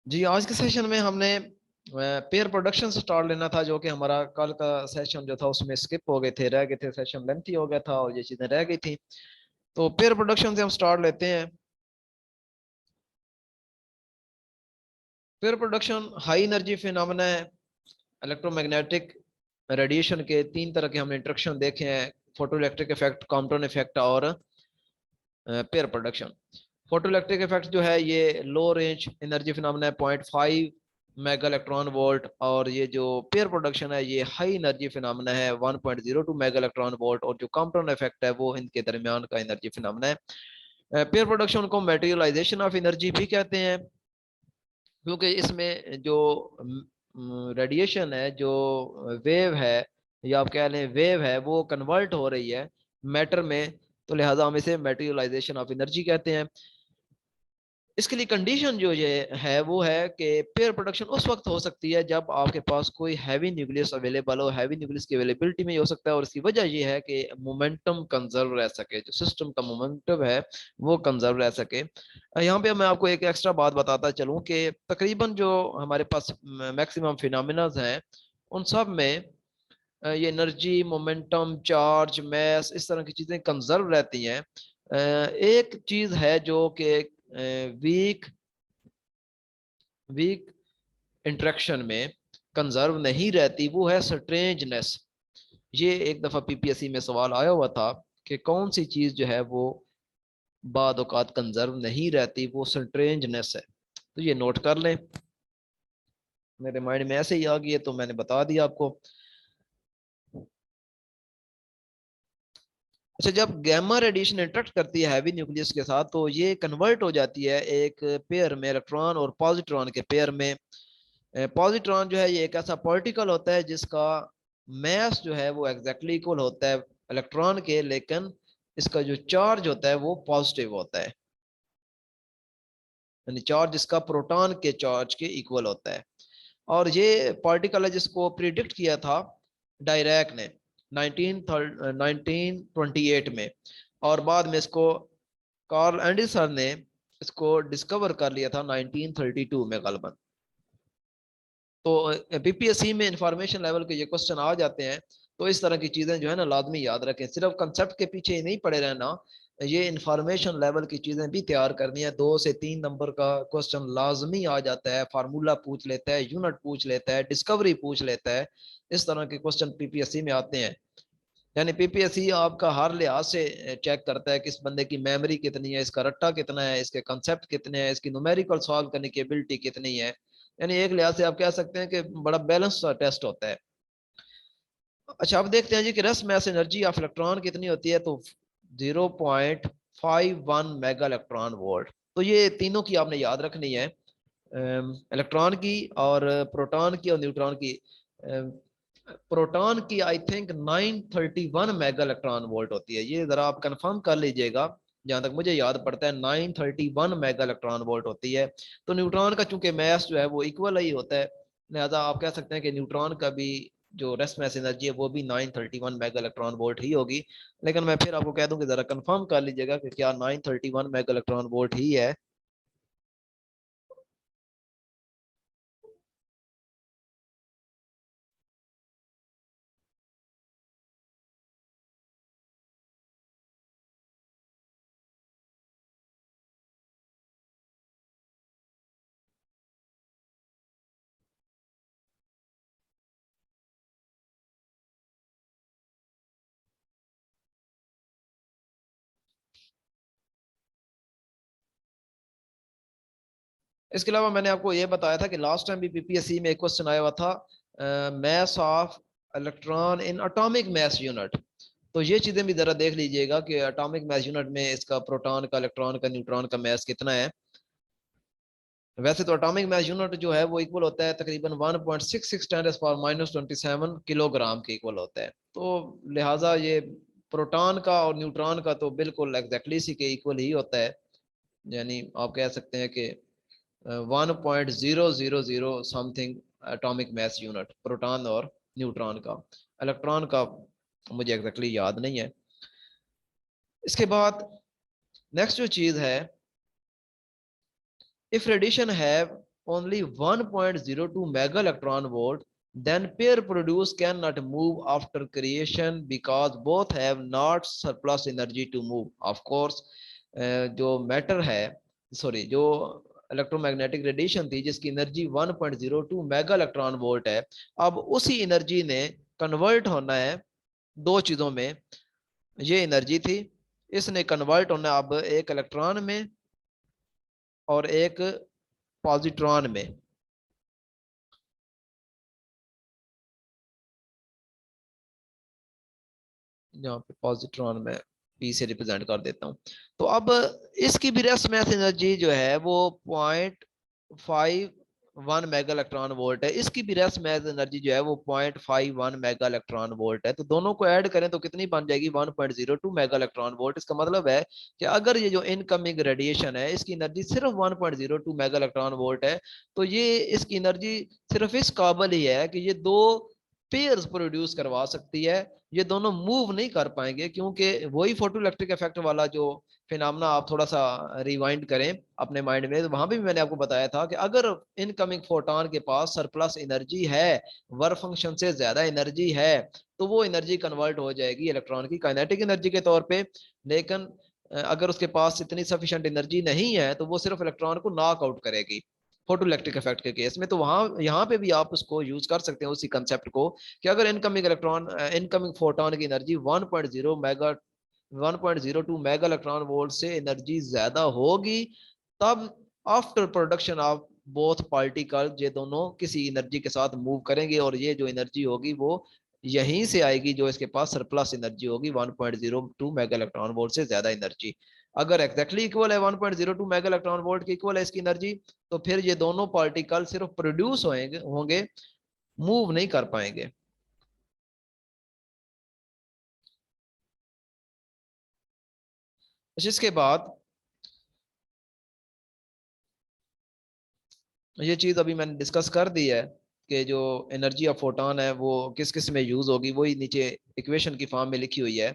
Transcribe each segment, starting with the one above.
जी, आज के सेशन में हमने पेयर प्रोडक्शन से स्टार्ट लेना था, जो कि हमारा कल का सेशन जो था उसमें स्किप हो गए थे, रह गए थे, सेशन लेंथी हो गया था और ये चीजें रह गई थी। तो पेयर प्रोडक्शन से हम स्टार्ट लेते हैं। Pair production high energy phenomena है। इलेक्ट्रोमैग्नेटिक रेडिएशन के तीन तरह के हमने इंट्रक्शन देखे हैं: photoelectric effect, Compton effect और pair production. Photoelectric effect जो है ये लो रेंज एनर्जी फिनोमेना है, 0.5 मेगा इलेक्ट्रॉन वोल्ट। और ये जो पेयर प्रोडक्शन है ये हाई एनर्जी फिनोमेना है, 1.02 मेगा इलेक्ट्रॉन वोल्ट। और जो कॉम्पटन इफेक्ट है वो इनके दरमियान का एनर्जी फिनोमेना है। पेयर प्रोडक्शन को मटेरियलाइजेशन ऑफ एनर्जी भी कहते हैं, क्योंकि इसमें जो रेडिएशन है, जो वेव है या आप कह लें वेव है, वो कन्वर्ट हो रही है मैटर में। तो लिहाजा हम इसे मटेरियलाइजेशन ऑफ एनर्जी कहते हैं। इसके लिए कंडीशन जो ये है वो है कि पेयर प्रोडक्शन उस वक्त हो सकती है जब आपके पास कोई हैवी न्यूक्लियस अवेलेबल हो। हैवी न्यूक्लियस की अवेलेबिलिटी में हो सकता है, और इसकी वजह ये है कि मोमेंटम कंजर्व रह सके, जो सिस्टम का मोमेंटम है वो कंजर्व रह सके। यहाँ पे मैं आपको एक एक्स्ट्रा बात बताता चलूँ कि तकरीबन जो हमारे पास मैक्सिमम फिनोमिनाज हैं उन सब में ये एनर्जी, मोमेंटम, चार्ज, मैस, इस तरह की चीजें कंजर्व रहती हैं। एक चीज है जो कि वीक वीक इंटरेक्शन में कंजर्व नहीं रहती, वो है स्ट्रेंजनेस। ये एक दफा पीपीएससी में सवाल आया हुआ था कि कौन सी चीज जो है वो बाद औकात कंजर्व नहीं रहती, वो स्ट्रेंजनेस है। तो ये नोट कर लें, मेरे माइंड में ऐसे ही आ गई है तो मैंने बता दिया आपको। अच्छा, जब गैमा रेडिएशन इंटरेक्ट करती है हैवी न्यूक्लियस के साथ तो ये कन्वर्ट हो जाती है एक पेयर में, इलेक्ट्रॉन और पॉजिट्रॉन के पेयर में। पॉजिट्रॉन जो है ये एक ऐसा पार्टिकल होता है जिसका मैस जो है वो एग्जैक्टली इक्वल होता है इलेक्ट्रॉन के, लेकिन इसका जो चार्ज होता है वो पॉजिटिव होता है। यानी चार्ज इसका प्रोटॉन के चार्ज के इक्वल होता है। और ये पार्टिकल है जिसको प्रिडिक्ट किया था डायरैक ने 1928 में। और बाद में इसको कार्ल एंडरसन ने इसको डिस्कवर कर लिया था 1932 में गलबन। तो बीपीएससी में इंफॉर्मेशन लेवल के ये क्वेश्चन आ जाते हैं, तो इस तरह की चीजें जो है ना लाजमी याद रखें। सिर्फ कंसेप्ट के पीछे ही नहीं पड़े रहना, ये इंफॉर्मेशन लेवल की चीजें भी तैयार करनी है। 2 से 3 नंबर का क्वेश्चन लाजमी आ जाता है, फार्मूला पूछ लेता है, यूनिट पूछ लेता है, डिस्कवरी पूछ लेता है। इस तरह के क्वेश्चन पीपीएससी में आते हैं। यानी पीपीएससी आपका हर लिहाज से चेक करता है कि इस बंदे की मेमोरी कितनी है, इसका रट्टा कितना है, इसके कंसेप्ट कितने हैं, इसकी न्यूमेरिकल सॉल्व करने की एबिलिटी कितनी है। यानी एक लिहाज से आप कह सकते हैं कि बड़ा बैलेंस टेस्ट होता है। अच्छा, अब देखते हैं जी कि रस मैस एनर्जी ऑफ इलेक्ट्रॉन कितनी होती है। तो 0.51 मेगा इलेक्ट्रॉन वोल्ट। तो ये तीनों की आपने याद रखनी है, इलेक्ट्रॉन की और प्रोटॉन की और न्यूट्रॉन की। प्रोटॉन की I think 931 mega electron volt होती है, ये जरा आप कंफर्म कर लीजिएगा। जहां तक मुझे याद पड़ता है 931 मेगा इलेक्ट्रॉन वोल्ट होती है। तो न्यूट्रॉन का चूंकि मैस जो है वो इक्वल ही होता है, लिहाजा आप कह सकते हैं कि न्यूट्रॉन का भी जो रेस्ट मैस एनर्जी है वो भी 931 मेगा इलेक्ट्रॉन वोल्ट ही होगी। लेकिन मैं फिर आपको कह दूं कि जरा कंफर्म कर लीजिएगा कि क्या 931 मेगा इलेक्ट्रॉन वोल्ट ही है। इसके अलावा मैंने आपको ये बताया था कि लास्ट टाइम भी पीपीएससी में एक क्वेश्चन आया हुआ था, mass of electron in atomic mass unit. तो ये चीजें भी जरा देख लीजिएगा कि एटॉमिक मैस यूनिट में इसका प्रोटॉन का, इलेक्ट्रॉन का, न्यूट्रॉन का मैस कितना है। वैसे तो एटॉमिक मैस यूनिट जो है वो इक्वल होता है तकरीबन 1.66 × 10⁻27 किलोग्राम के इक्वल होता है। तो लिहाजा ये प्रोटॉन का और न्यूट्रॉन का तो बिल्कुल एग्जैक्टली इसी के इक्वल ही होता है। यानी आप कह सकते हैं कि 1.000 something atomic mass unit proton और न्यूट्रॉन का। इलेक्ट्रॉन का मुझे एग्जैक्टली याद नहीं है। इसके बाद नेक्स्ट जो चीज है, इफ रेडिएशन है only 1.02 mega electron volt, then pair produce cannot move after creation because both have not surplus energy to move. Of course जो मैटर है, सॉरी, जो इलेक्ट्रोमैग्नेटिक रेडिएशन थी जिसकी एनर्जी 1.02 मेगा इलेक्ट्रॉन वोल्ट है, अब उसी energy ने कन्वर्ट होना है दो चीजों में। ये एनर्जी थी, इसने कन्वर्ट होना अब एक इलेक्ट्रॉन में और एक पॉजिट्रॉन में। यहाँ पे पॉजिट्रॉन में पी से रिप्रेजेंट कर देता हूँ। तो अब इसकी भी रेस्ट मास एनर्जी जो है वो 0.51 मेगा इलेक्ट्रॉन वोल्ट है, इसकी भी रेस्ट मास एनर्जी जो है वो 0.51 मेगा इलेक्ट्रॉन वोल्ट है। तो दोनों को ऐड करें तो कितनी बन जाएगी? 1.02 मेगा इलेक्ट्रॉन वोल्ट। इसका मतलब है कि अगर ये जो इनकमिंग रेडिएशन है इसकी एनर्जी सिर्फ 1.02 मेगा इलेक्ट्रॉन वोल्ट है, तो ये इसकी एनर्जी सिर्फ इस काबिल ही है कि ये दो पेयर्स प्रोड्यूस करवा सकती है। ये दोनों मूव नहीं कर पाएंगे क्योंकि वही फोटो इलेक्ट्रिक इफेक्ट वाला जो फिनोमेना, आप थोड़ा सा रिवाइंड करें अपने माइंड में, तो वहां भी मैंने आपको बताया था कि अगर इनकमिंग फोटोन के पास सरप्लस एनर्जी है, वर्क फंक्शन से ज्यादा एनर्जी है, तो वो एनर्जी कन्वर्ट हो जाएगी इलेक्ट्रॉन की काइनेटिक एनर्जी के तौर पे। लेकिन अगर उसके पास इतनी सफिशिएंट एनर्जी नहीं है तो वो सिर्फ इलेक्ट्रॉन को नॉक आउट करेगी फोटो इलेक्ट्रिक इफेक्ट के केस में। तो वहां यहाँ पे भी आप उसको यूज कर सकते हैं उसी कंसेप्ट को कि अगर इनकमिंग फोटोन की एनर्जी 1.02 मेगा इलेक्ट्रॉन वोल्ट से एनर्जी ज्यादा होगी, तब after production of both particle ये दोनों किसी एनर्जी के साथ मूव करेंगे और ये जो एनर्जी होगी वो यहीं से आएगी जो इसके पास सरप्लस एनर्जी होगी 1.02 मेगा इलेक्ट्रॉन वोल्ट से ज्यादा एनर्जी। अगर एग्जैक्टली इक्वल है 1.02 मेगा इलेक्ट्रॉन वोल्ट की इक्वल है इसकी एनर्जी, तो फिर ये दोनों पार्टिकल सिर्फ प्रोड्यूस होंगे, मूव नहीं कर पाएंगे। इसके बाद ये चीज अभी मैंने डिस्कस कर दी है कि जो एनर्जी ऑफ फोटोन है वो किस किस में यूज होगी, वही नीचे इक्वेशन की फॉर्म में लिखी हुई है।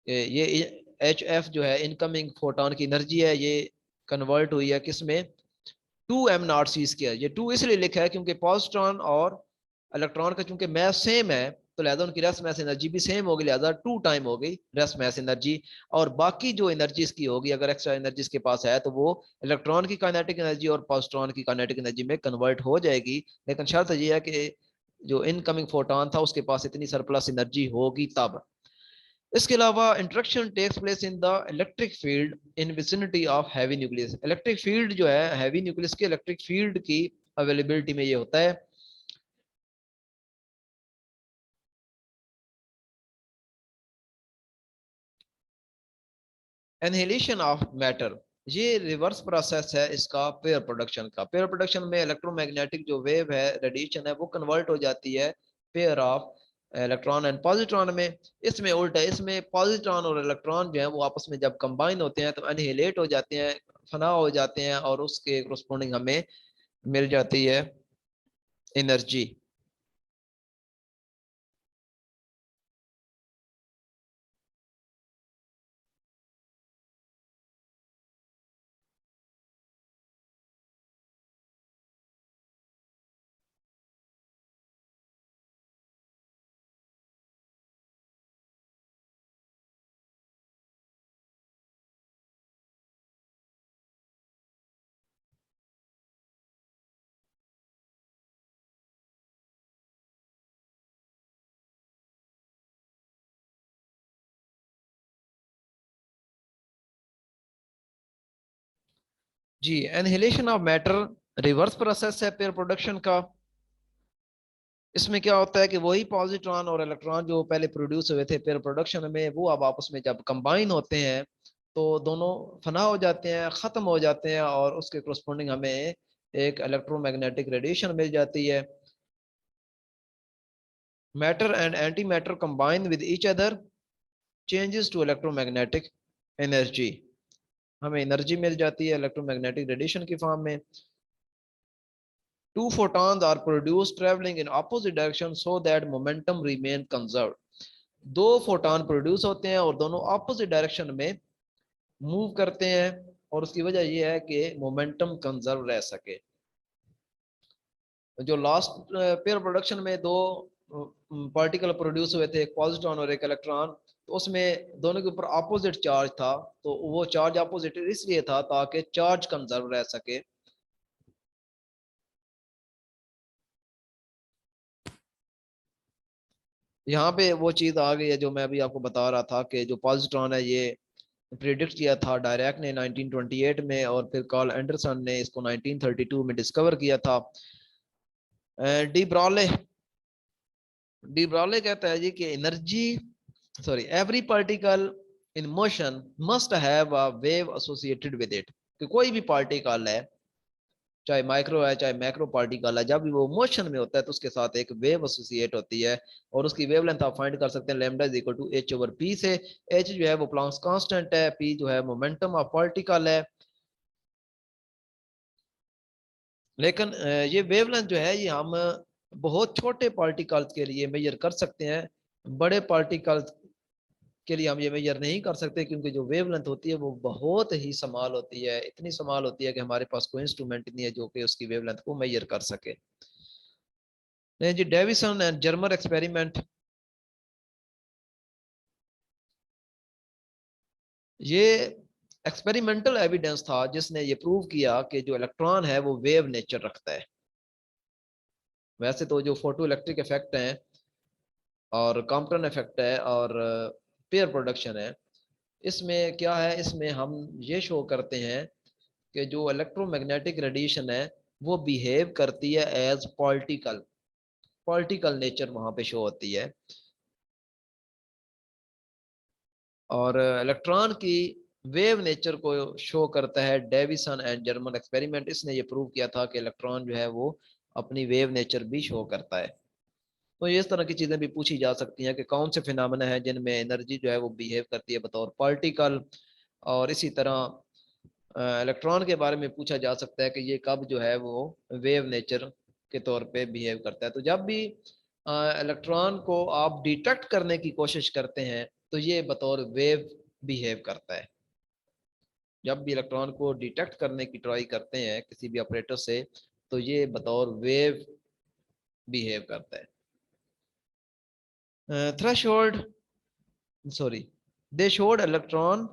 ये एच एफ जो है इनकमिंग फोटोन की एनर्जी है, ये कन्वर्ट हुई है किस में? 2m0c²। ये 2 इसलिए लिखा है क्योंकि पॉजिट्रॉन और इलेक्ट्रॉन का चूंकि मैस सेम है, तो लिहाजा उनकी रेस्ट मैस एनर्जी भी सेम होगी, लिहाजा 2 टाइम हो गई रेस्ट मैस एनर्जी। और बाकी जो एनर्जी इसकी होगी, अगर एक्स्ट्रा एनर्जी इसके पास है, तो वो इलेक्ट्रॉन की काइनेटिक एनर्जी और पॉजिट्रॉन की काइनेटिक एनर्जी में कन्वर्ट हो जाएगी। लेकिन शर्त यह है कि जो इनकमिंग फोटोन था उसके पास इतनी सरप्लस एनर्जी होगी तब। इसके अलावा interaction takes place in the electric field in vicinity of heavy nucleus. Electric field जो है हैवी न्यूक्लियस के इलेक्ट्रिक फील्ड की अवेलेबिलिटी में ये होता है। एनहिलेशन ऑफ मैटर, ये रिवर्स प्रोसेस है इसका पेयर प्रोडक्शन का। पेयर प्रोडक्शन में इलेक्ट्रोमैग्नेटिक जो वेव है, रेडिएशन है, वो कन्वर्ट हो जाती है pair of electron and positron में। इसमें उल्टा, इसमें पॉजिट्रॉन और इलेक्ट्रॉन जो है वो आपस में जब कंबाइन होते हैं तो एनहिलेट हो जाते हैं, फना हो जाते हैं, और उसके कोरस्पोंडिंग हमें मिल जाती है एनर्जी। जी, annihilation of matter reverse process है पेयर प्रोडक्शन का। इसमें क्या होता है कि वही पॉजिट्रॉन और इलेक्ट्रॉन जो पहले प्रोड्यूस हुए थे पेयर प्रोडक्शन में, वो अब आपस में जब कंबाइन होते हैं तो दोनों फना हो जाते हैं, खत्म हो जाते हैं, और उसके कोरस्पोंडिंग हमें एक इलेक्ट्रोमैग्नेटिक रेडिएशन मिल जाती है। Matter and anti matter combine with each other, changes to electromagnetic energy. हमें एनर्जी मिल जाती है इलेक्ट्रोमैग्नेटिक रेडिएशन की फॉर्म में। Two photons are produced traveling in opposite direction so that momentum remain conserved. दो फोटोन प्रोड्यूस होते हैं और दोनों ऑपोजिट डायरेक्शन में मूव करते हैं और उसकी वजह यह है कि मोमेंटम कंजर्व रह सके। जो लास्ट पेयर प्रोडक्शन में दो पार्टिकल प्रोड्यूस हुए थे, एक पॉजिट्रॉन और एक इलेक्ट्रॉन, तो उसमें दोनों के ऊपर अपोजिट चार्ज था, तो वो चार्ज अपोजिट इसलिए था ताकि चार्ज कंजर्व रह सके। यहाँ पे वो चीज आ गई है जो मैं अभी आपको बता रहा था कि जो पॉजिट्रॉन है ये प्रिडिक्ट किया था डायरेक्ट ने 1928 में, और फिर कार्ल एंडरसन ने इसको 1932 में डिस्कवर किया था। डी ब्रॉले डी ब्रॉले कहता है जी कि energy every particle in motion must have a wave associated with it, कि कोई भी पार्टिकल है, चाहे माइक्रो है चाहे मैक्रो पार्टिकल है, जब भी वो मोशन में होता है तो उसके साथ एक वेव एसोसिएट होती है, और उसकी वेवलेंथ आप फाइंड कर सकते हैं lambda is equal to H over P से। एच जो है वो प्लैंक्स कांस्टेंट है, पी जो है मोमेंटम ऑफ पार्टिकल है। लेकिन ये वेवलेंथ जो है ये हम बहुत छोटे पार्टिकल्स के लिए मेजर कर सकते हैं, बड़े पार्टिकल्स के लिए हम ये मेजर नहीं कर सकते, क्योंकि जो वेवलेंथ होती है वो बहुत ही स्मॉल होती है, इतनी स्मॉल होती है कि हमारे पास कोई इंस्ट्रूमेंट नहीं है जो कि उसकी वेवलेंथ को मेजर कर सके। नहीं जी, डेविसन एंड जर्मर एक्सपेरिमेंट, ये एक्सपेरिमेंटल एविडेंस था जिसने ये प्रूव किया कि जो इलेक्ट्रॉन है वो वेव नेचर रखता है। वैसे तो जो फोटो इलेक्ट्रिक इफेक्ट है और कॉम्पटन इफेक्ट है और पेयर प्रोडक्शन है, इसमें क्या है, इसमें हम ये शो करते हैं कि जो इलेक्ट्रोमैग्नेटिक रेडिएशन है वो बिहेव करती है एज पार्टिकल, पार्टिकल नेचर वहां पे शो होती है। और इलेक्ट्रॉन की वेव नेचर को शो करता है डेविसन एंड जर्मन एक्सपेरिमेंट। इसने ये प्रूव किया था कि इलेक्ट्रॉन जो है वो अपनी वेव नेचर भी शो करता है। तो ये इस तरह की चीजें भी पूछी जा सकती हैं कि कौन से फिनोमेना है जिनमें एनर्जी जो है वो बिहेव करती है बतौर पार्टिकल। और इसी तरह इलेक्ट्रॉन के बारे में पूछा जा सकता है कि ये कब जो है वो वेव नेचर के तौर पे बिहेव करता है। तो जब भी इलेक्ट्रॉन को आप डिटेक्ट करने की कोशिश करते हैं तो ये बतौर वेव बिहेव करता है। जब भी इलेक्ट्रॉन को डिटेक्ट करने की ट्राई करते हैं किसी भी ऑपरेटर से तो ये बतौर वेव बिहेव करता है। Threshold sorry they showed electron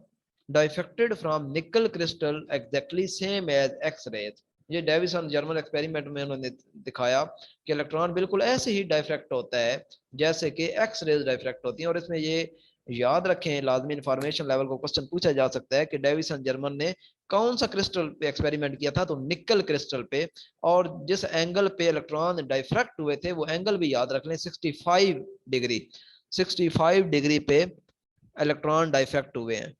diffracted from nickel crystal exactly same as x-rays। ये डेविसन जर्मन एक्सपेरिमेंट में उन्होंने दिखाया कि इलेक्ट्रॉन बिल्कुल ऐसे ही डायफ्रैक्ट होता है जैसे कि एक्स रेज डायफ्रैक्ट होती हैं। और इसमें ये याद रखें, लाजमी इंफॉर्मेशन लेवल को क्वेश्चन पूछा जा सकता है कि डेविसन जर्मन ने कौन सा क्रिस्टल पे एक्सपेरिमेंट किया था, तो निकल क्रिस्टल पे। और जिस एंगल पे इलेक्ट्रॉन डायफ्रैक्ट हुए थे वो एंगल भी याद रख लें, 65 डिग्री, 65 डिग्री पे इलेक्ट्रॉन डाइफेक्ट हुए हैं।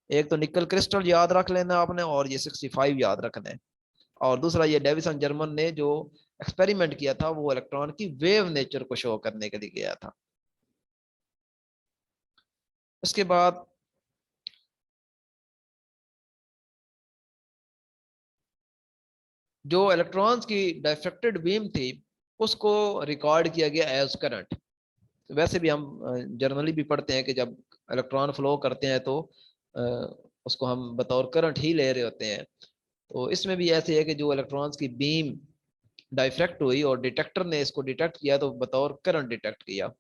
एक तो निकल क्रिस्टल याद रख लेना आपने, और ये 65 याद रखना है। और दूसरा ये डेविसन जर्मन ने जो एक्सपेरिमेंट किया था वो इलेक्ट्रॉन की वेव नेचर को शो करने के लिए किया था। उसके बाद जो इलेक्ट्रॉन्स की डाइफ्रेक्टेड बीम थी उसको रिकॉर्ड किया गया एज करंट। वैसे भी हम जर्नली भी पढ़ते हैं कि जब इलेक्ट्रॉन फ्लो करते हैं तो उसको हम बतौर करंट ही ले रहे होते हैं। तो इसमें भी ऐसे है कि जो इलेक्ट्रॉन्स की बीम डाइफ्रैक्ट हुई और डिटेक्टर ने इसको डिटेक्ट किया तो बतौर करंट डिटेक्ट किया।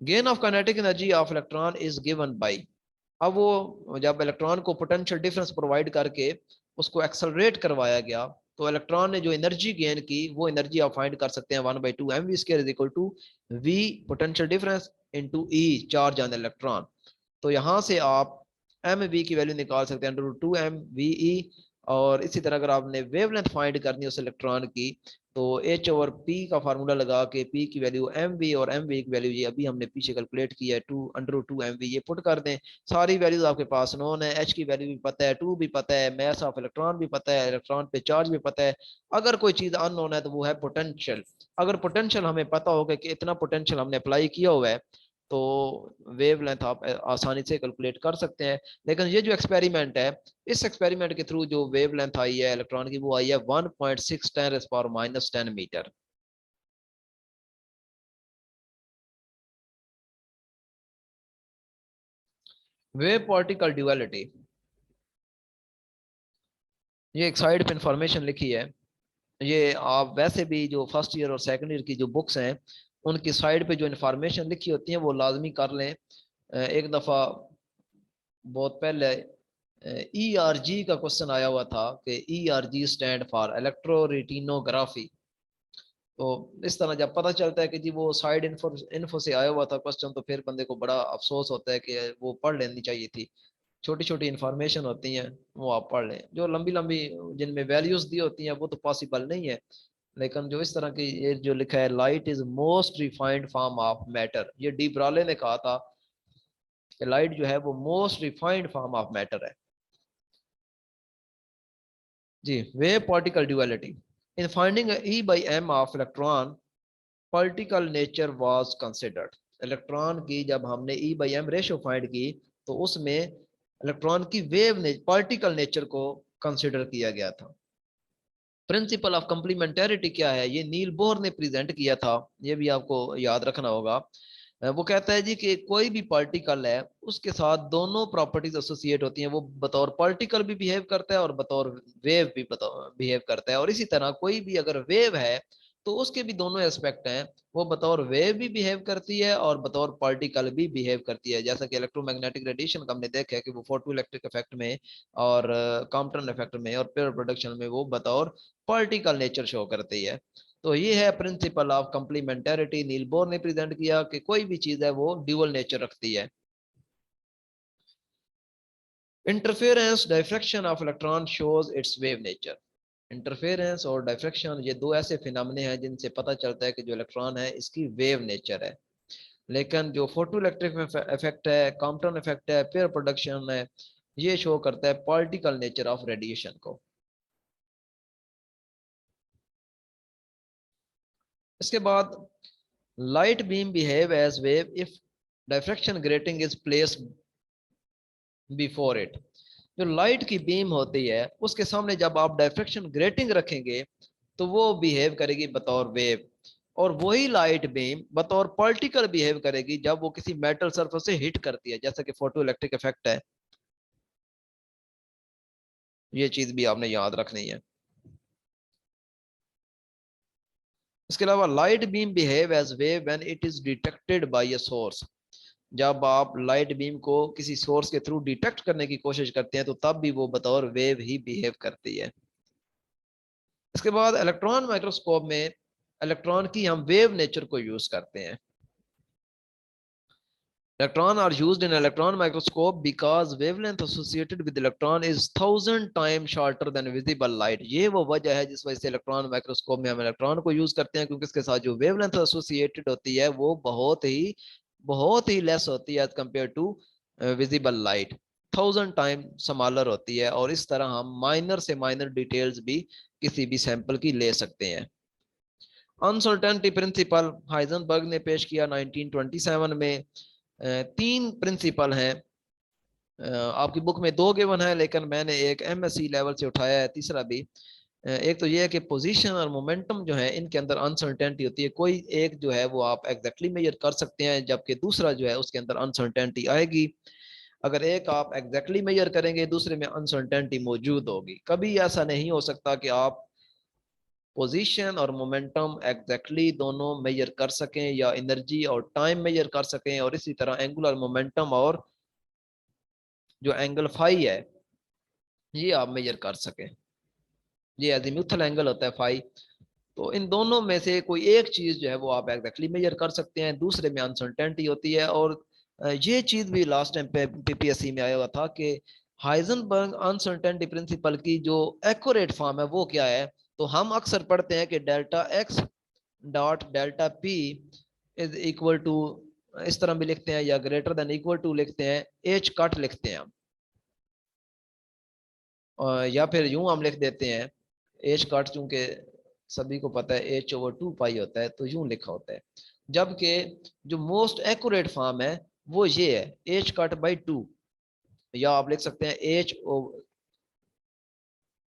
Gain of kinetic energy of electron is given by, अब वो जब इलेक्ट्रॉन को पोटेंशियल डिफरेंस प्रोवाइड करके उसको एक्सेलरेट करवाया गया तो इलेक्ट्रॉन ने जो एनर्जी गेन की वो एनर्जी आप फाइंड कर सकते हैं 1/2 mv² is equal to v potential difference into e charge on electron. तो यहाँ से आप एम वी की वैल्यू निकाल सकते हैं √2 mve। और इसी तरह अगर आपने वेवलेंथ फाइंड करनी है उस इलेक्ट्रॉन की तो एच ओवर पी का फार्मूला लगा के पी की वैल्यू एम वी और एम वी की वैल्यू ये अभी हमने पीछे कैलकुलेट किया है √2 mv, ये पुट कर दें। सारी वैल्यूज आपके पास नोन है, एच की वैल्यू भी पता है, टू भी पता है, मैस ऑफ इलेक्ट्रॉन भी पता है, इलेक्ट्रॉन पे चार्ज भी पता है। अगर कोई चीज अननोन है तो वो है पोटेंशियल। अगर पोटेंशियल हमें पता होगा कि इतना पोटेंशियल हमने अप्लाई किया हुआ है तो वेवलेंथ आप आसानी से कैलकुलेट कर सकते हैं। लेकिन ये जो एक्सपेरिमेंट है, इस एक्सपेरिमेंट के थ्रू जो वेवलेंथ आई है इलेक्ट्रॉन की वो आई है 1.6 × 10⁻⁻⁻ मीटर। वेव पार्टिकल ड्यूअलिटी, ये एक साइड पे इंफॉर्मेशन लिखी है। ये आप वैसे भी जो फर्स्ट ईयर और सेकंड ईयर की जो बुक्स हैं उनकी साइड पे जो इंफॉर्मेशन लिखी होती है वो लाजमी कर लें। एक दफ़ा बहुत पहले ERG का क्वेश्चन आया हुआ था कि ERG स्टैंड फॉर इलेक्ट्रो रेटिनोग्राफी। तो इस तरह जब पता चलता है कि जी वो साइड इन्फो इन्फो से आया हुआ था क्वेश्चन, तो फिर बंदे को बड़ा अफसोस होता है कि वो पढ़ लेनी चाहिए थी। छोटी छोटी इंफॉर्मेशन होती हैं वो आप पढ़ लें, जो लंबी लंबी जिनमें वैल्यूज दी होती हैं वो तो पॉसिबल नहीं है। लेकिन जो इस तरह की ये जो लिखा है, light is most refined form of matter, ये डी ब्राले ने कहा था कि लाइट जो है वो most refined form of matter है। जी, wave particle duality, in finding E by M of electron particle nature was considered. Electron की जब हमने E by M ratio find की तो उसमें इलेक्ट्रॉन की वेव ने पार्टिकल नेचर को कंसिडर किया गया था। प्रिंसिपल ऑफ कंप्लीमेंटेरिटी क्या है, ये नील बोर ने प्रेजेंट किया था, ये भी आपको याद रखना होगा। वो कहता है जी कि कोई भी पार्टिकल है उसके साथ दोनों प्रॉपर्टीज एसोसिएट होती हैं, वो बतौर पार्टिकल भी बिहेव करता है और बतौर वेव भी बिहेव करता है। और इसी तरह कोई भी अगर वेव है तो उसके भी दोनों एस्पेक्ट हैं, वो बतौर वेव भी बिहेव करती है और बतौर पार्टिकल भी बिहेव करती है। जैसा कि इलेक्ट्रोमैग्नेटिक रेडिएशन का हमने देखा है कि वो फोटो इलेक्ट्रिक इफेक्ट में और कॉम्पटन इफेक्ट में और पेयर प्रोडक्शन में वो बतौर पार्टिकल नेचर शो करती है। तो ये है प्रिंसिपल ऑफ कंप्लीमेंटेरिटी, नील बोर ने प्रेजेंट किया कि कोई भी चीज है वो ड्यूअल नेचर रखती है। Interference diffraction of electron shows it's wave nature. Interference और डायफ्रैक्शन ये दो ऐसे फिनोमेने हैं जिनसे पता चलता है कि जो इलेक्ट्रॉन है इसकी वेव नेचर है। लेकिन जो फोटो इलेक्ट्रिक इफेक्ट है, कॉम्पटन इफेक्ट है, पेयर प्रोडक्शन है, ये शो करता है पार्टिकल नेचर ऑफ रेडिएशन को। इसके बाद light beam behave as wave if diffraction grating is placed before it. जो लाइट की बीम होती है उसके सामने जब आप डायफ्रैक्शन ग्रेटिंग रखेंगे तो वो बिहेव करेगी बतौर वेव। और वही लाइट बीम बतौर पार्टिकल बिहेव करेगी जब वो किसी मेटल सरफेस से हिट करती है, जैसा कि फोटो इलेक्ट्रिक इफेक्ट है। ये चीज भी आपने याद रखनी है। इसके अलावा light beam behave as wave when it is detected by a source. जब आप लाइट बीम को किसी सोर्स के थ्रू डिटेक्ट करने की कोशिश करते हैं तो तब भी वो बतौर वेव ही बिहेव करती है। इसके बाद इलेक्ट्रॉन माइक्रोस्कोप में इलेक्ट्रॉन की हम वेव नेचर को यूज करते हैं। Electron are used in electron microscope because wavelength associated with electron is 1000 time shorter than visible light. ये वो वजह है जिस वजह से इलेक्ट्रॉन माइक्रोस्कोप में हम इलेक्ट्रॉन को यूज करते हैं, क्योंकि इसके साथ जो वेवलेंथ एसोसिएटेड होती है वो बहुत ही लेस होती है compare to visible light. 1000 time smaller होती है और इस तरह हम माइनर से माइनर डिटेल्स भी किसी भी सैंपल की ले सकते हैं। अनसर्टेनिटी प्रिंसिपल हाइजेनबर्ग ने पेश किया 1927 में। तीन प्रिंसिपल हैं, आपकी बुक में दो गिवन है लेकिन मैंने एक MSc लेवल से उठाया है तीसरा भी। एक तो ये है कि पोजीशन और मोमेंटम जो है इनके अंदर अनसर्टेनिटी होती है, कोई एक जो है वो आप एग्जैक्टली मेजर कर सकते हैं जबकि दूसरा जो है उसके अंदर अनसर्टेनिटी आएगी। अगर एक आप एग्जैक्टली मेजर करेंगे दूसरे में अनसर्टेनिटी मौजूद होगी। कभी ऐसा नहीं हो सकता कि आप पोजीशन और मोमेंटम एग्जैक्टली दोनों मेजर कर सकें या एनर्जी और टाइम मेजर कर सकें, और इसी तरह एंगुलर मोमेंटम और जो एंगल फाई है ये आप मेजर कर सकें। ये एजीमुथल एंगल होता है फाई। तो इन दोनों में से कोई एक चीज जो है वो आप एग्जैक्टली मेजर कर सकते हैं, दूसरे में अनसर्टेनिटी होती है। और ये चीज भी लास्ट टाइम पे PPSC में आया हुआ था कि हाइजेनबर्ग अनसर्टेनिटी प्रिंसिपल की जो एक्यूरेट फॉर्म है वो क्या है। तो हम अक्सर पढ़ते हैं कि delta X dot delta P is equal to, इस तरह भी लिखते हैं, या ग्रेटर देन इक्वल टू लिखते हैं, एच कट लिखते हैं हम। या फिर यूं हम लिख देते हैं एच कट, चूंकि सभी को पता है H/2 पाई होता है तो यूं लिखा होता है। जबकि जो मोस्ट एक्यूरेट फॉर्म है वो ये है H/2, या आप लिख सकते हैं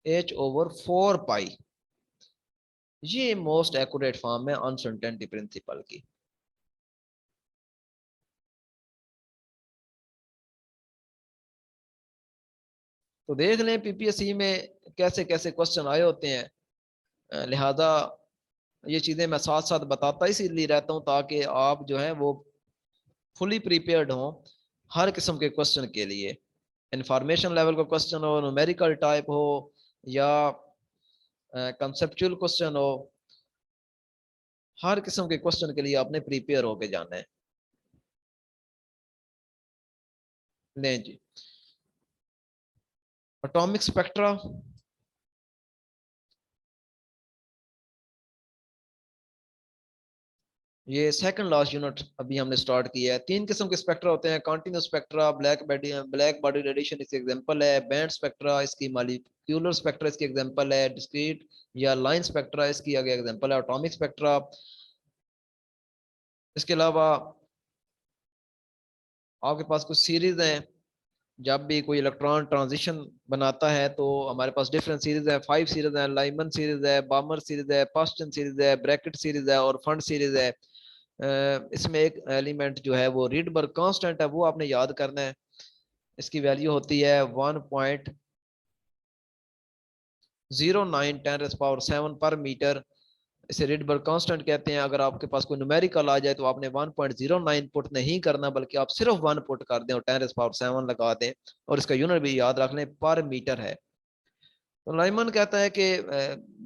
H/4 पाई। ये मोस्ट एक्यूरेट फॉर्म है अनसर्टेनिटी प्रिंसिपल की। तो देख लें पीपीएससी में कैसे कैसे क्वेश्चन आए होते हैं, लिहाजा ये चीज़ें मैं साथ साथ बताता इसीलिए रहता हूँ ताकि आप जो है वो फुली प्रिपेयर्ड हों हर किस्म के क्वेश्चन के लिए। इंफॉर्मेशन लेवल का क्वेश्चन हो, न्यूमेरिकल टाइप हो या कंसेप्चुअल क्वेश्चन हो, हर किस्म के क्वेश्चन के लिए आपने प्रिपेयर होके जाना है। लें जी, एटॉमिक स्पेक्ट्रा, ये सेकंड लास्ट यूनिट अभी हमने स्टार्ट किया है। तीन किस्म के स्पेक्ट्रा होते हैं, continuous spectra, black body radiation इसकी एग्जांपल है, बैंड स्पेक्ट्रा इसकी मॉलिक्यूलर स्पेक्ट्रा इसकी एग्जांपल है, डिस्क्रीट या लाइन स्पेक्ट्रा इसकी आगे एग्जांपल है, एटॉमिक स्पेक्ट्रा। इसके अलावा आपके पास कुछ सीरीज हैं, जब भी कोई इलेक्ट्रॉन ट्रांजिशन बनाता है तो हमारे पास डिफरेंट सीरीज है, 5 सीरीज है, लाइमन सीरीज है, बामर सीरीज है, पास्टन सीरीज है, ब्रैकेट सीरीज है और फंड सीरीज है। इसमें एक एलिमेंट जो है वो रीडबर्ग कांस्टेंट है, वो आपने याद करना है। इसकी वैल्यू होती है 1.09 × 10⁻⁷ पर मीटर। इसे रीडबर्ग कांस्टेंट कहते हैं। अगर आपके पास कोई न्यूमेरिकल आ जाए तो आपने 1.09 पुट नहीं करना, बल्कि आप सिर्फ 1 पुट कर दें और 10⁻⁷ लगा दें, और इसका यूनिट भी याद रख लें, पर मीटर है। तो लाइमन कहता है कि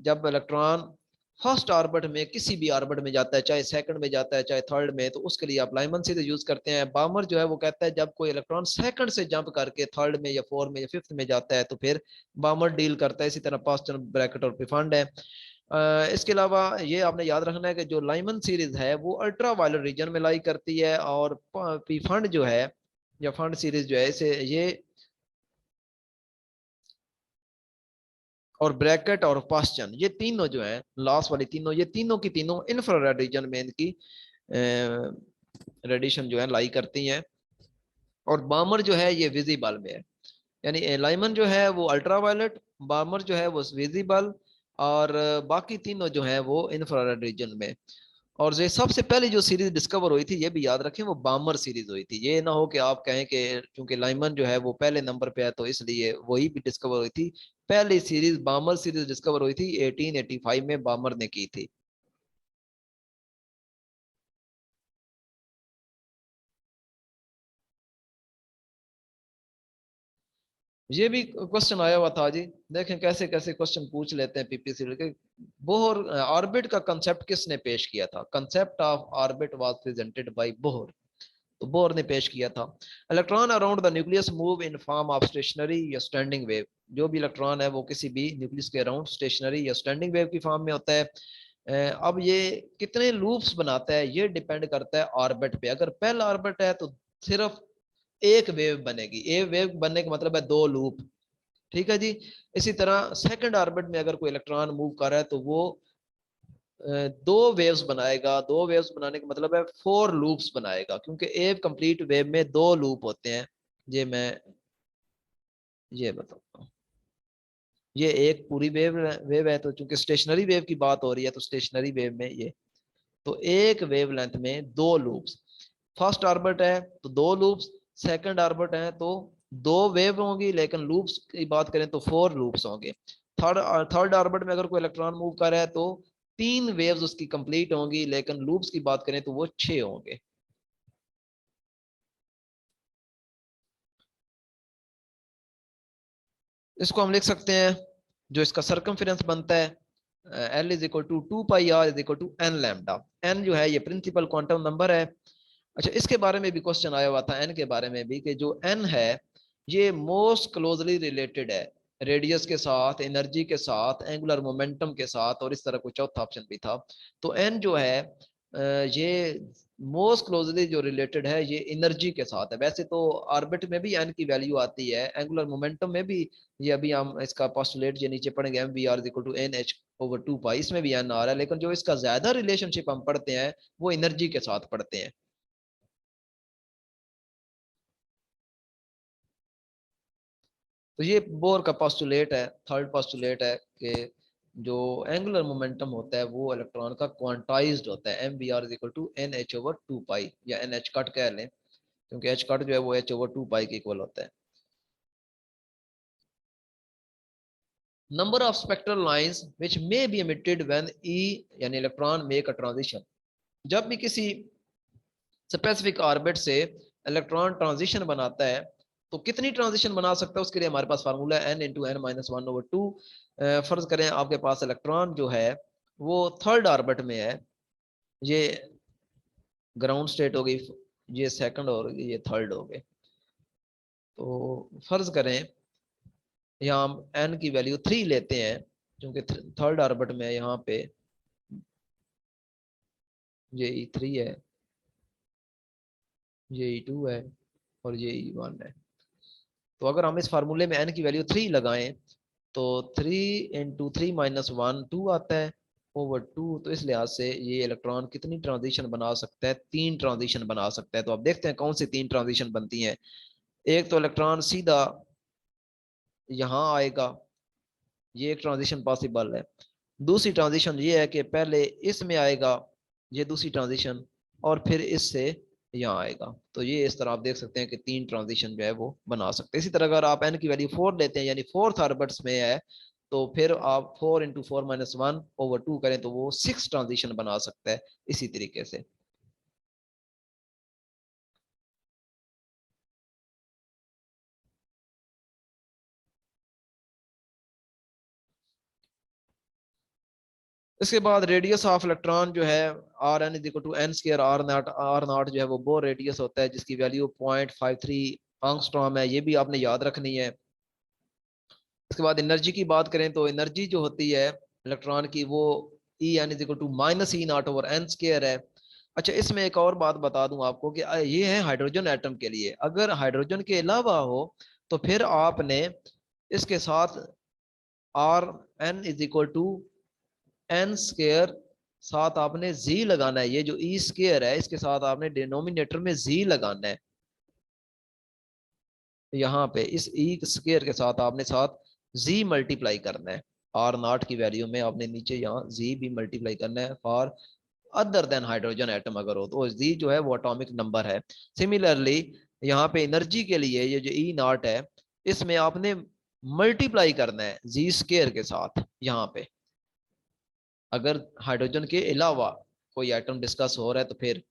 जब इलेक्ट्रॉन फर्स्ट ऑर्बिट में किसी भी ऑर्बिट में जाता है, चाहे सेकंड में जाता है चाहे थर्ड में, तो उसके लिए आप लाइमन सीरीज यूज करते हैं। बामर जो है वो कहता है जब कोई इलेक्ट्रॉन सेकंड से जंप करके थर्ड में या फोर्थ में या फिफ्थ में जाता है तो फिर बामर डील करता है। इसी तरह पास्टन, ब्रैकेट और पिफंड है। इसके अलावा ये आपने याद रखना है कि जो लाइमन सीरीज है वो अल्ट्रा वायलेट रीजन में लाई करती है, और पिफंड जो है या फंड सीरीज जो है इसे ये, और ब्रैकेट और पास्चन, ये तीनों जो है लास्ट वाली तीनों, ये तीनों की तीनों इंफ्रारेड रीजन में इनकी रेडिएशन जो है लाई करती हैं। और बामर जो है ये विजिबल में है, यानी लाइमन जो है वो अल्ट्रावायलेट, बामर जो है वो विजिबल, और बाकी तीनों जो है वो इंफ्रारेड रीजन में। और ये सबसे पहली जो सीरीज डिस्कवर हुई थी, ये भी याद रखें, वो बामर सीरीज हुई थी। ये ना हो कि आप कहें कि क्योंकि लाइमन जो है वो पहले नंबर पे है तो इसलिए वही भी डिस्कवर हुई थी। पहली सीरीज बामर सीरीज डिस्कवर हुई थी 1885 में, बामर ने की थी। ये भी क्वेश्चन आया हुआ था जी। देखें कैसे कैसे क्वेश्चन पूछ लेते हैं पीपीसी के। बोहर ऑर्बिट का कंसेप्ट किसने पेश किया था? Concept of orbit was presented by Bohr. तो बोर ने पेश किया था। Electron around the nucleus move in form of stationary या स्टैंडिंग वेव। जो भी इलेक्ट्रॉन है वो किसी भी न्यूक्लियस के अराउंड स्टेशनरी या स्टैंडिंग वेव की फॉर्म में होता है। अब ये कितने लूप्स बनाता है ये डिपेंड करता है ऑर्बिट पे। अगर पहला ऑर्बिट है तो सिर्फ एक वेव बनेगी, एक वेव बनने का मतलब है दो लूप। ठीक है जी। इसी तरह सेकंड ऑर्बिट में अगर कोई इलेक्ट्रॉन मूव कर रहा है तो वो दो वेव्स बनाएगा। दो वेव्स बनाने का मतलब है फोर लूप्स बनाएगा, क्योंकि एक कंप्लीट वेव में दो लूप होते हैं। ये मैं ये बताता हूँ। ये एक पूरी वेव वेव है, तो चूंकि स्टेशनरी वेव की बात हो रही है तो स्टेशनरी वेव में ये, तो एक वेव लेंथ में दो लूप्स। फर्स्ट ऑर्बिट है तो दो लूप्स, सेकंड ऑर्बिट है तो दो वेव होंगी, लेकिन लूप्स की बात करें तो फोर लूप्स होंगे। थर्ड थर्ड ऑर्बिट में अगर कोई इलेक्ट्रॉन मूव कर रहा है तो तीन वेव्स उसकी कंप्लीट होंगी, लेकिन लूप्स की बात करें तो वो छह होंगे। इसको हम लिख सकते हैं, जो इसका सरकमफेरेंस बनता है L is equal to 2 pi R is equal to N lambda. N जो है ये प्रिंसिपल क्वांटम नंबर है। अच्छा, इसके बारे में भी क्वेश्चन आया हुआ था एन के बारे में भी, कि जो एन है ये मोस्ट क्लोजली रिलेटेड है रेडियस के साथ, एनर्जी के साथ, एंगुलर मोमेंटम के साथ, और इस तरह कोई चौथा ऑप्शन भी था। तो एन जो है ये मोस्ट क्लोजली जो रिलेटेड है ये एनर्जी के साथ है। वैसे तो ऑर्बिट में भी एन की वैल्यू आती है, एंगुलर मोमेंटम में भी। ये अभी हम इसका पोस्टुलेट ये नीचे पढ़ेंगे, M V R equal to N H over 2 pi, इसमें भी एन आ रहा है। लेकिन जो इसका ज्यादा रिलेशनशिप हम पढ़ते हैं वो एनर्जी के साथ पढ़ते हैं। तो ये बोर का पोस्टुलेट है, थर्ड पोस्टुलेट है कि जो एंगुलर मोमेंटम होता है वो इलेक्ट्रॉन का क्वांटाइज्ड होता है, M B R is equal to N H over 2 pi, या एन एच कट कह लें, क्योंकि एच कट जो है वो एच ओवर 2 पाई के इक्वल होता है। Number of spectral lines which may be emitted when e यानी इलेक्ट्रॉन मेक अ ट्रांजिशन। जब भी किसी स्पेसिफिक ऑर्बिट से इलेक्ट्रॉन ट्रांजिशन बनाता है तो कितनी ट्रांजिशन बना सकता है, उसके लिए हमारे पास formula n into n minus one over two. फर्ज करें आपके पास इलेक्ट्रॉन जो है वो थर्ड ऑर्बिट में है, ये ग्राउंड स्टेट हो गई, ये सेकंड और ये थर्ड हो गए। तो फर्ज करें यहाँ हम n की वैल्यू 3 लेते हैं, क्योंकि थर्ड ऑर्बिट में यहाँ पे ये E3 है, ये E2 है और ये E1 है। तो अगर हम इस फार्मूले में n की वैल्यू 3 लगाएं तो 3 × 3 - 1 2 आता है ओवर 2। तो इस लिहाज से ये इलेक्ट्रॉन कितनी ट्रांजिशन बना सकता है, 3 ट्रांजिशन बना सकता है। तो आप देखते हैं कौन सी 3 ट्रांजिशन बनती हैं। एक तो इलेक्ट्रॉन सीधा यहाँ आएगा, ये एक ट्रांजिशन पॉसिबल है। दूसरी ट्रांजिशन ये है कि पहले इसमें आएगा, ये दूसरी ट्रांजिशन, और फिर इससे यहाँ आएगा। तो ये इस तरह आप देख सकते हैं कि 3 ट्रांजिशन जो है वो बना सकते हैं। इसी तरह अगर आप n की वैल्यू 4 लेते हैं यानी फोर्थ ऑर्बिट्स में है, तो फिर आप 4 × 4 - 1 ओवर 2 करें तो वो 6 ट्रांजिशन बना सकता है इसी तरीके से। इसके बाद रेडियस ऑफ इलेक्ट्रॉन जो है R N is equal to N square R nought जो है वो बोर रेडियस होता है, जिसकी वैल्यू 0.53 एंगस्ट्रॉम है। ये भी आपने याद रखनी है। इसके बाद एनर्जी की बात करें तो एनर्जी जो होती है इलेक्ट्रॉन की वो E N is equal to minus E nought over N square है। अच्छा, इसमें एक और बात बता दूं आपको कि ये है हाइड्रोजन एटम के लिए। अगर हाइड्रोजन के अलावा हो तो फिर आपने इसके साथ R N is equal to N square साथ आपने जी लगाना है। ये जो ई स्क्वायर है इसके साथ आपने डिनोमिनेटर में जी लगाना है। यहाँ पे इस ई स्क्वायर के साथ आपने साथ जी मल्टीप्लाई करना है। आर नॉट की वैल्यू में आपने नीचे यहाँ जी भी मल्टीप्लाई करना है for other than hydrogen atom अगर हो तो जी जो है वो एटॉमिक नंबर है। सिमिलरली यहाँ पे एनर्जी के लिए ये जो ई नॉट है इसमें आपने मल्टीप्लाई करना है जी स्क्वायर के साथ। यहाँ पे अगर हाइड्रोजन के अलावा कोई एटम डिस्कस हो रहा है तो फिर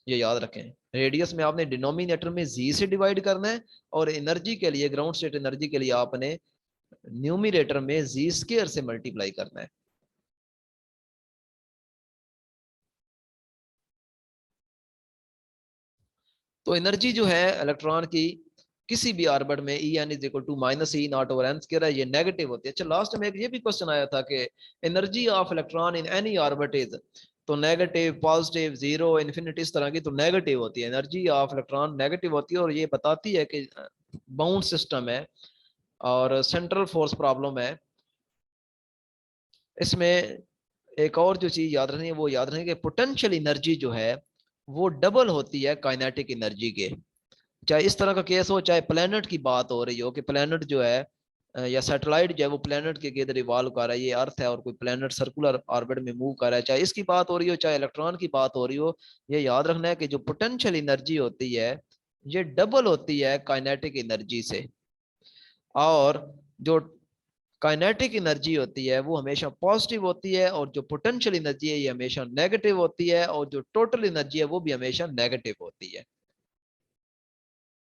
ये याद रखें, रेडियस में आपने डिनोमिनेटर में जी से डिवाइड करना है, और एनर्जी के लिए ग्राउंड स्टेट एनर्जी के लिए आपने न्यूमिनेटर में जी स्क्वायर से मल्टीप्लाई करना है। तो एनर्जी जो है इलेक्ट्रॉन की किसी भी ऑर्बिट में E N is equal to minus E nought over N square है, ये नेगेटिव होती है। अच्छा, लास्ट में एक ये भी क्वेश्चन आया था कि energy of electron in any orbit is, तो नेगेटिव, पॉजिटिव, जीरो, इन्फिनिटी, इस तरह की तो नेगेटिव होती है। एनर्जी ऑफ इलेक्ट्रॉन नेगेटिव होती है और ये बताती है कि बाउंड सिस्टम है और सेंट्रल फोर्स प्रॉब्लम है। इसमें एक और जो चीज याद रखनी है वो याद रखनी है कि पोटेंशियल एनर्जी जो है वो डबल होती है काइनेटिक एनर्जी के। चाहे इस तरह का केस हो, चाहे प्लेनेट की बात हो रही हो कि प्लेनेट जो है या सैटेलाइट जो है वो प्लेनेट के गिर्द रिवॉल्व कर रहा है, ये अर्थ है और कोई प्लेनेट सर्कुलर ऑर्बिट में मूव कर रहा है, चाहे इसकी बात हो रही हो चाहे इलेक्ट्रॉन की बात हो रही हो, ये याद रखना है कि जो पोटेंशियल एनर्जी होती है ये डबल होती है काइनेटिक एनर्जी से। और जो काइनेटिक एनर्जी होती है वो हमेशा पॉजिटिव होती है, और जो पोटेंशियल एनर्जी है ये हमेशा नेगेटिव होती है, और जो टोटल एनर्जी है वो भी हमेशा नेगेटिव होती है।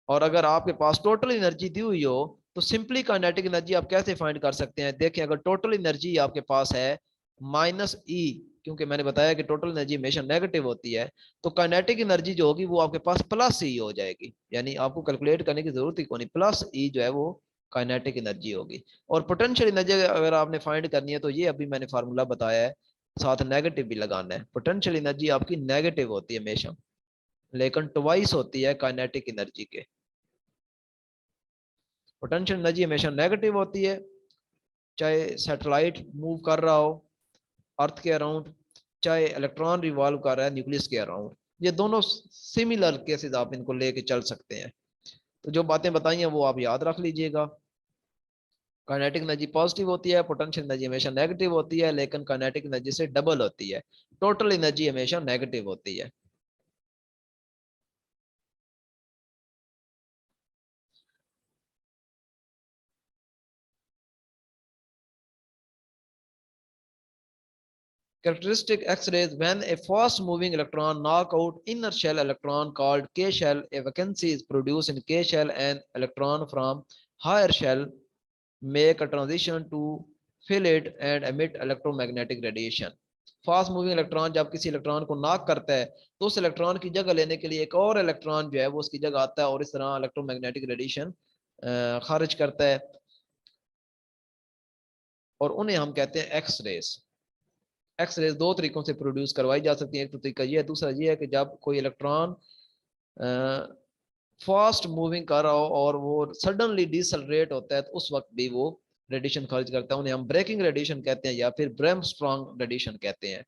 और अगर आपके पास टोटल एनर्जी दी हुई हो तो सिंपली काइनेटिक एनर्जी आप कैसे फाइंड कर सकते हैं। देखें, अगर टोटल एनर्जी आपके पास है माइनस ई, क्योंकि मैंने बताया कि टोटल एनर्जी हमेशा नेगेटिव होती है, तो काइनेटिक एनर्जी जो होगी वो आपके पास प्लस ई हो जाएगी। यानी आपको कैलकुलेट करने की जरूरत ही कोई नहीं, प्लस ई जो है वो काइनेटिक एनर्जी होगी। और पोटेंशियल एनर्जी अगर आपने फाइंड करनी है तो ये अभी मैंने फार्मूला बताया है, साथ नेगेटिव भी लगाना है। पोटेंशियल एनर्जी आपकी नेगेटिव होती है हमेशा, लेकिन ट्वाइस होती है काइनेटिक एनर्जी के। पोटेंशियल एनर्जी हमेशा नेगेटिव होती है, चाहे सैटेलाइट मूव कर रहा हो अर्थ के अराउंड, चाहे इलेक्ट्रॉन रिवॉल्व कर रहा है न्यूक्लियस के अराउंड। ये दोनों सिमिलर केसेस आप इनको लेके चल सकते हैं। तो जो बातें बताई हैं वो आप याद रख लीजिएगा। काइनेटिक एनर्जी पॉजिटिव होती है, पोटेंशियल एनर्जी हमेशा नेगेटिव होती है, लेकिन काइनेटिक एनर्जी से डबल होती है। टोटल एनर्जी हमेशा नेगेटिव होती है। characteristic X-rays: when a fast moving electron knock out inner shell electron called K shell, a vacancy is produced in K shell and electron from higher shell make a transition to fill it and emit electromagnetic radiation. Fast moving electron जब किसी electron को knock करता है तो उस electron की जगह लेने के लिए एक और इलेक्ट्रॉन जो है वो उसकी जगह आता है और इस तरह इलेक्ट्रोमैग्नेटिक रेडिएशन खारिज करता है और उन्हें हम कहते हैं एक्स रेस। एक्स रेस दो तरीकों से प्रोड्यूस करवाई जा सकती है, एक तो तरीका ये है, दूसरा ये है कि जब कोई इलेक्ट्रॉन फास्ट मूविंग कर रहा हो और वो सडनली डिसलरेट होता है तो उस वक्त भी वो रेडिएशन खारिज करता है, उन्हें हम ब्रेकिंग रेडिएशन कहते हैं या फिर ब्रह्मस्ट्रॉन्ग रेडिएशन कहते हैं।